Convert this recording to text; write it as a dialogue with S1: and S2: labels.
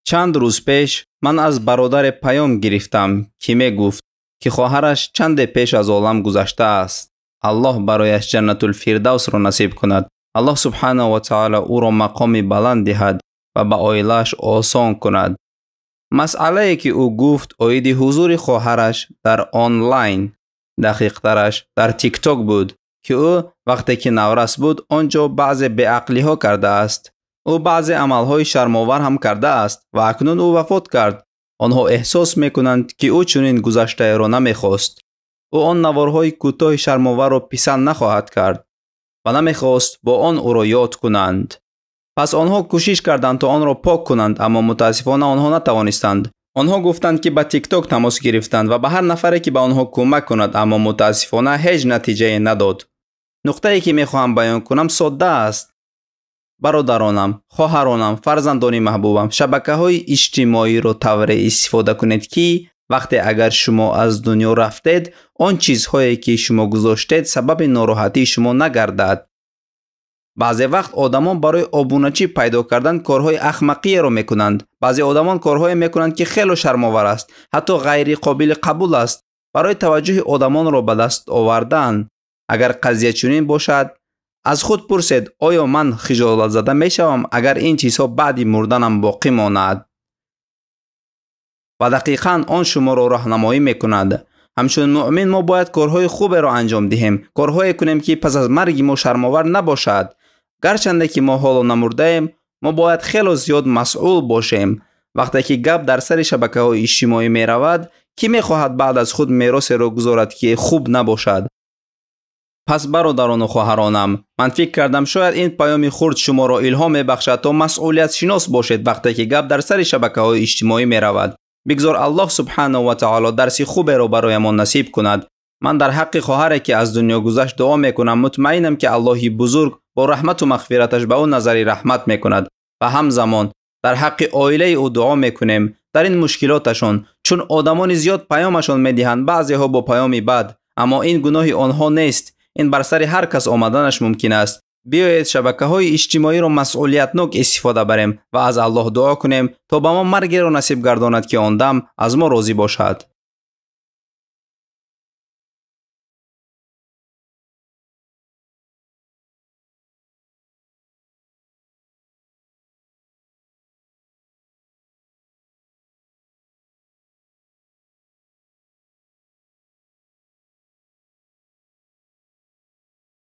S1: چند روز پیش من از برادر پیام گرفتم که می گفت که خواهرش چند پیش از عالم گذشته است. الله برایش جنت الفردوس را نصیب کند. الله سبحانه و تعالی او را مقام بلند دهد و به عائله‌اش آسان کند. مسئله که او گفت عید حضور خواهرش در آنلاین، دقیق ترش در تیک تاک بود که او وقتی که نورس بود آنجا بعض بی‌عقلی ها کرده است. او بعض عملهای شرم‌آور هم کرده است و اکنون او وفات کرد. آنها احساس میکنند که او چنین گذشته را نمیخواست. او آن نوارهای کوتاه شرم‌آور را پسند نخواهد کرد و نمیخواست با آن او را یاد کنند. پس آنها کوشش کردند تا آن را پاک کنند، اما متاسفانه آنها نتوانستند. آنها گفتند که با تیک تاک تماس گرفتند و به هر نفری که به آنها کمک کند، اما متاسفانه هیچ نتیجه نداد. نقطه‌ای که میخواهم بیان کنم ساده است. برادرانم، خواهرانم، فرزندان محبوبم، شبکه‌های اجتماعی را طوری استفاده کنید که وقتی اگر شما از دنیا رفتید، آن چیزهایی که شما گذاشتید سبب ناراحتی شما نگردد. بعضی وقت آدمان برای آبونچی پیدا کردن کارهای احمقی را میکنند. بعضی آدمان کارهای میکنند که خیلی شرم‌آور است، حتی غیر قابل قبول است. برای توجه آدمان را به دست آوردن. اگر قضیه چنین باشد، از خود پرسید آیا من خجالت زده میشوم اگر این چیزها بعد مردنم باقی ماند؟ و دقیقاً آن شما را راهنمایی میکند. همچون مؤمن ما باید کارهای خوب را انجام دهیم، کارهای کنیم که پس از مرگ ما شرم‌آور نباشد. گرچند که ما حالا نمرده ایم، ما باید خیلی زیاد مسئول باشیم. وقتی که گپ در سر شبکه‌های اجتماعی می رود، کی میخواهد بعد از خود میراث را گذارد که خوب نباشد؟ پس برادران و خواهرانم، من فکر کردم شاید این پیام خرد شما را الهام میبخشد تا مسئولیت شناس باشید وقتی که گپ در سر شبکه‌های اجتماعی می رود. بگذار الله سبحانه و تعالی درس خوب را برایمان نصیب کند. من در حق خواهری که از دنیا گذشت دعا میکنم. مطمئنم که الله بزرگ با رحمت و مغفرتش به او نظری رحمت میکند و همزمان در حق عائله او دعا میکنیم در این مشکلاتشان، چون آدمان زیاد پیامشان میدهند، بعضی ها با پیامی بد، اما این گناه آنها نیست. این بر سر هر کس آمدنش ممکن است. بیایید شبکه‌های اجتماعی را مسئولیتناک استفاده بریم و از الله دعا کنیم تا به ما مرگ را نصیب گرداند که آن دم از ما راضی باشد.